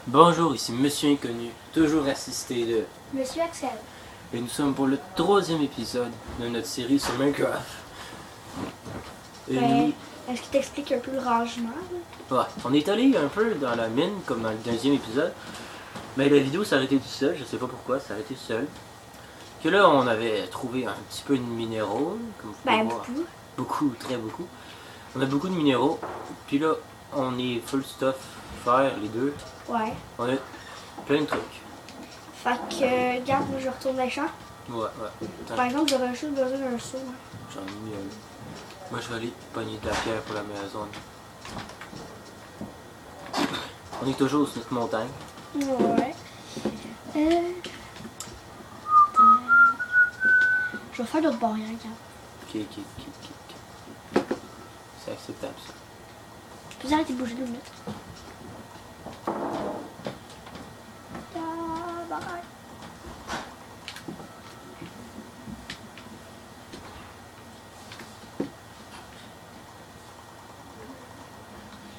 Bonjour, ici Monsieur Inconnu, toujours assisté de... Monsieur Axel. Et nous sommes pour le 3e épisode de notre série sur Minecraft. Et Est-ce qu'il t'explique un peu le rangement? on est allé un peu dans la mine, comme dans le 2e épisode. Mais la vidéo s'est arrêtée tout seul, je sais pas pourquoi, ça s'est arrêté tout seul. Que là, on avait trouvé un petit peu de minéraux, comme vous pouvez voir. Beaucoup. Beaucoup, très beaucoup. On a beaucoup de minéraux. Puis là, on est full stuff, fer, les deux. Ouais. On a plein de trucs. Fait que, regarde, moi je retourne dans les champs. Ouais. Par exemple, j'aurais juste besoin d'un seau. Hein. J'en ai mis un. Moi, je vais aller pogner de la pierre pour la maison. On est toujours sur notre montagne. Ouais. Je vais faire l'autre barrière, regarde. Ok. C'est acceptable, ça. Tu peux arrêter de bouger 2 minutes.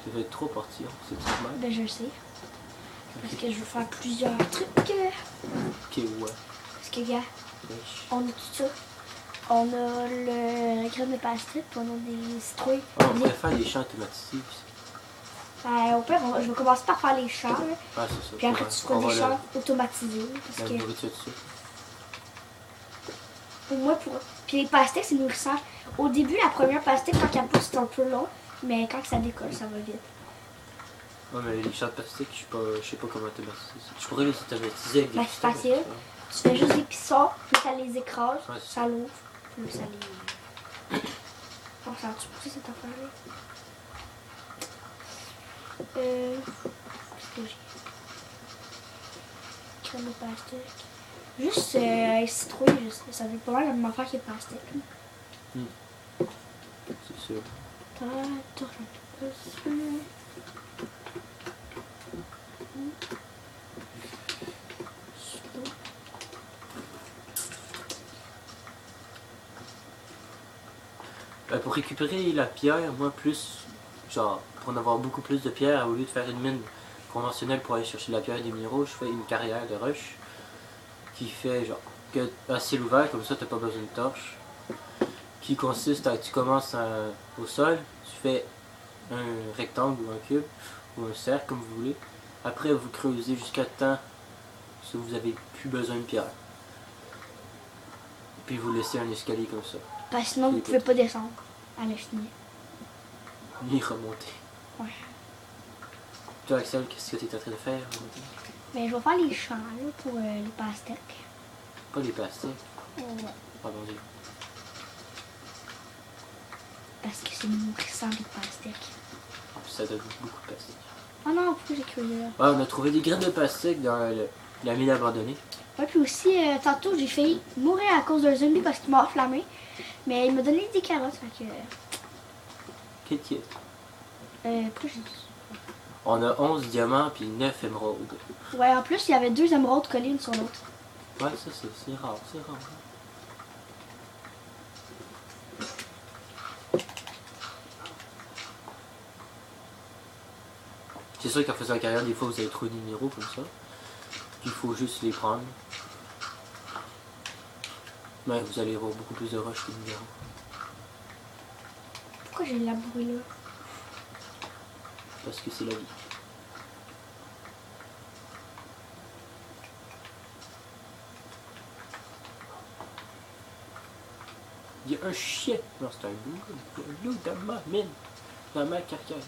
Ça va être trop parti, c'est normal. Ben, je le sais. Parce que je veux faire plusieurs trucs. Ok, ouais. Parce que, gars, Wesh. on a tout ça. On a la graine de pastèque, puis on a des citrouilles. On pourrait faire des champs automatisés aussi. Au pire, je vais commencer par faire les champs. Là. Ah, c'est ça. Puis après, tu feras des champs automatisés. Parce La que nourriture dessus. pour moi, puis les pastèques, c'est nourrissant. Au début, la première pastèque, quand elle pousse, c'est un peu long. Mais quand ça décolle, ça va vite. Ouais, mais les champs de plastique, je sais pas comment automatiser ça. Je pourrais les automatiser avec des Ben, c'est pistons, facile. Tu fais juste des pistons, puis ça les écrase, Ouais, ça l'ouvre, puis ça les... Oh, ça a-tu poussé cette affaire-là? Qu'est-ce que j'ai? Crème de pastèque. Juste citrouille, ça veut pas mal la même affaire que pastèque. C'est sûr. Pour récupérer la pierre, moi plus, genre, pour en avoir beaucoup plus de pierre, au lieu de faire une mine conventionnelle pour aller chercher de la pierre et des minéraux, je fais une carrière de rush qui fait genre que à ciel ouvert, comme ça t'as pas besoin de torche, qui consiste à, tu commences au sol, tu fais un rectangle ou un cube ou un cercle comme vous voulez, après vous creusez jusqu'à temps que vous avez plus besoin de pierre, puis vous laissez un escalier comme ça. Parce que sinon, vous pouvez pas descendre à l'infini. Ni remonter. Ouais. Toi Axel, qu'est-ce que tu es en train de faire? Mais je vais faire les champs là, pour les pastèques. Pas les plastiques. Ouais. Pardon. Parce que c'est nourrissant les pastèques. Ça donne beaucoup de plastique. Oh non, pourquoi j'ai creusé là? Ouais, on a trouvé des graines de plastique dans la mine abandonnée. Ouais, puis aussi, tantôt, j'ai failli mourir à cause d'un zombie parce qu'il m'a enflammé. Mais il m'a donné des carottes, fait que... Kit. pourquoi j'ai dit? On a 11 diamants puis 9 émeraudes. Ouais, en plus, il y avait 2 émeraudes collées une sur l'autre. Ouais, ça c'est rare, C'est sûr qu'en faisant la carrière, des fois vous avez trop de minéraux comme ça. Il faut juste les prendre. Mais vous allez avoir beaucoup plus de roches que de minéraux. Pourquoi j'ai labouré là? Parce que c'est la vie. Il y a un chien. Non, c'est un loup. Il y a un loup dans ma mine. Dans ma carrière.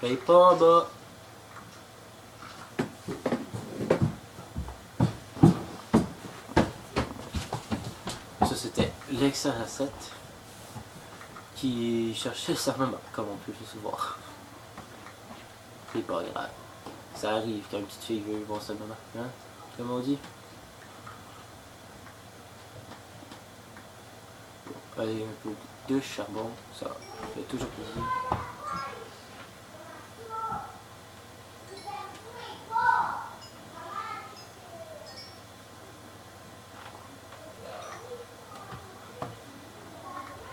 Paye pas en bas. Ça c'était l'ex-recette qui cherchait sa maman, comme on peut juste voir. C'est pas grave. Ça arrive quand une petite fille veut voir sa maman, hein? Comme on dit. Allez, un peu de charbon, ça fait toujours plaisir.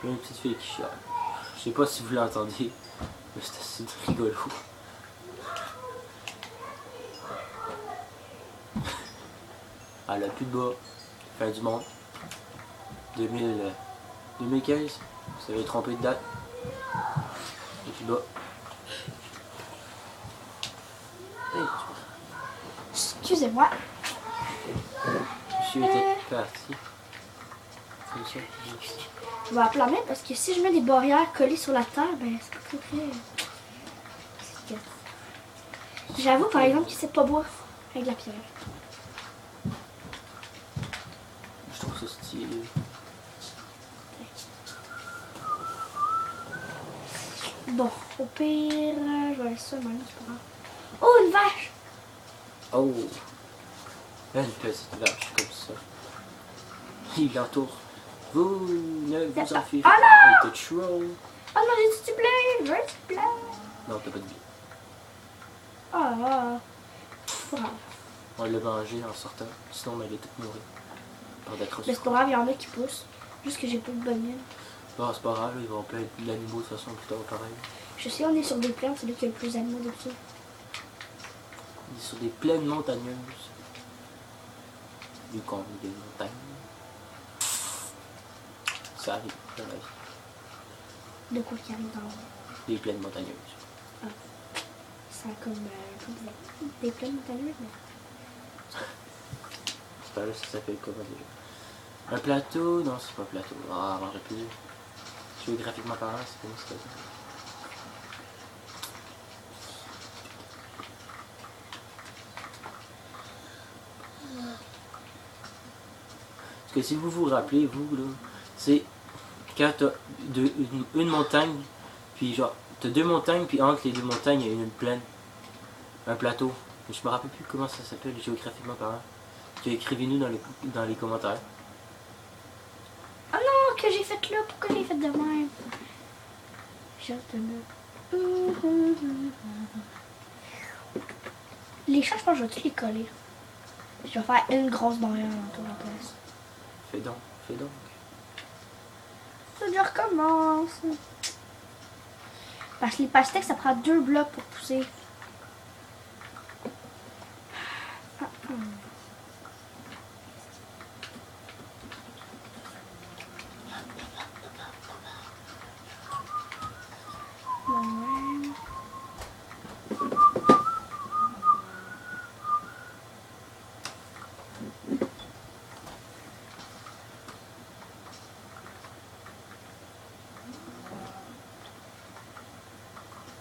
Il y a une petite fille qui chiale. Je sais pas si vous l'entendez, mais c'est assez rigolo. Elle a plus de bas. Fin du monde. 2015. Vous avez trompé de date. Et plus bas. Hey, Excusez-moi. monsieur était parti. Comme ça. Je vais appeler la main parce que si je mets des barrières collées sur la terre, ben c'est pas très. J'avoue par exemple que c'est pas beau avec de la pierre. Je trouve ça stylé. Bon, au pire, je vais laisser ça même, c'est pas grave. Oh, une vache! Oh! Une petite vache comme ça. Il l'entoure. Vous ne vous en fiez Ah pas. non! Il était chaud. Oh non, j'ai du blé! Je veux du blé! Non, t'as pas de vie. Ah, c'est pas grave. On l'a mangé en sortant. Sinon, on allait tout mourir. Par d'atroces. Mais c'est pas grave, il y en a qui poussent. Juste que j'ai pas de bonne mine. Bon, c'est pas grave, ils vont plein d'animaux de toute façon plus tard, pareil. Je sais, on est sur des plaines, c'est là qu'il y a le plus d'animaux dessus. On est sur des plaines montagneuses. Vu qu'on est des montagnes. Ça arrive dans la vie. De quoi qui arrive dans le Des plaines montagneuses. Ça a comme des plaines montagneuses, mais. C'est pas là, ça s'appelle comment déjà? Un plateau? Non, c'est pas un plateau. Ah, on aurait pu. Géographiquement parlant, c'est comment ça? Parce que si vous vous rappelez, vous, là, c'est quand t'as une montagne, puis genre, t'as deux montagnes, puis entre les deux montagnes, il y a une plaine. Un plateau. Je me rappelle plus comment ça s'appelle géographiquement parlant. Écrivez-nous dans les commentaires. Oh non, que j'ai fait là, pourquoi j'ai fait de même? Juste de Les chats, je pense que je vais tous les coller. Je vais faire une grosse barrière autour de la place. Fais donc, fais donc. Je recommence. Parce que les pastèques, ça prend 2 blocs pour pousser.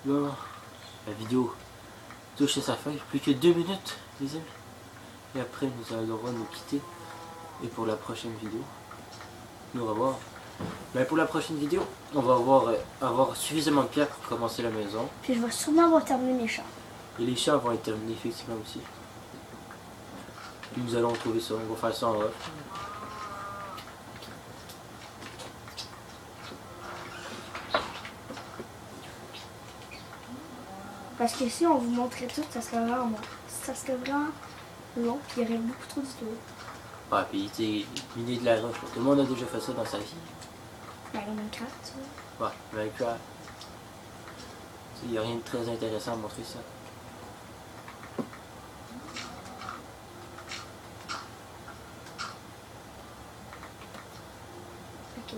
Bon, la vidéo touche à sa fin. Plus que 2 minutes, les amis. Et après, nous allons devoir nous quitter. Et pour la prochaine vidéo, nous allons voir. Mais pour la prochaine vidéo, on va avoir suffisamment de pierres pour commencer la maison. Puis je vais sûrement avoir terminé mes chats. Et les chats vont être terminés effectivement aussi. Puis nous allons trouver ça, on va faire ça en off. Parce que si on vous montrait tout, ça serait vraiment long, puis il y aurait beaucoup trop d'histoires. Ouais, puis tu sais, miner de la roche, tout le monde a déjà fait ça dans sa vie. Ben, dans Minecraft, tu vois. Ouais, Minecraft. Il n'y a rien de très intéressant à montrer ça. Ok.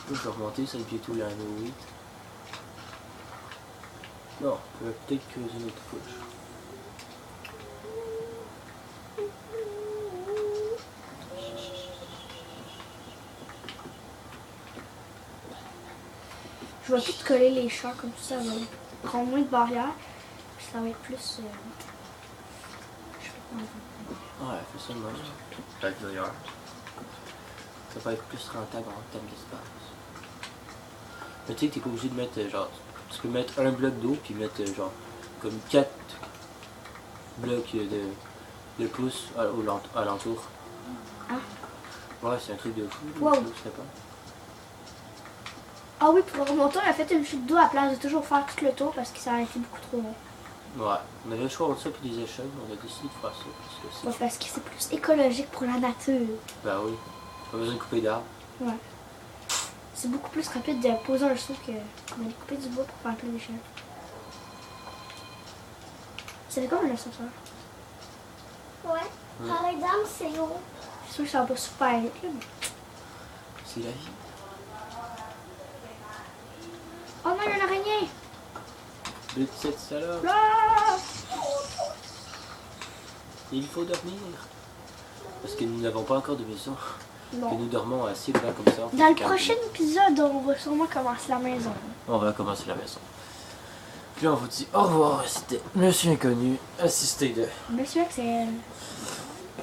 Je vais remonter, ça bientôt l'anneau 8. Non, on peut peut-être creuser une autre couche. Je vais tout coller les chats comme ça va prendre moins de barrières. Puis ça va être plus. Ouais, fais ça de même. Peut-être d'ailleurs. Ça va être plus rentable en termes d'espace. Mais tu sais que t'es pas obligé de mettre genre. Tu peux mettre un bloc d'eau puis mettre genre comme 4 blocs le pouce alentour. Ah. Ouais, c'est un truc de fou. Wow. Je sais pas. Ah oui, pour remonter, on a fait une chute d'eau à la place de toujours faire tout le tour parce que ça a été beaucoup trop long. Ouais, on avait le choix entre ça et des échelles, mais on a décidé de faire ça parce que c'est. Ouais, parce que c'est plus écologique pour la nature. Ben oui, pas besoin de couper d'arbres. Ouais. C'est beaucoup plus rapide de poser un saut que d'aller couper du bois pour faire plein d'échelles. C'est comme un ascenseur. Ouais. Par exemple, c'est haut. C'est sûr que ça va pas super vite là, mais... C'est la vie. Oh non, il y a une araignée! Petite salope. Ah! Il faut dormir. Parce que nous n'avons pas encore de maison. Que Non. nous dormons assis là comme ça. Dans le prochain épisode, on va sûrement commencer la maison. On va commencer la maison. Puis on vous dit au revoir. C'était Monsieur Inconnu, assisté de. Monsieur Axel.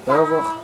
Au revoir.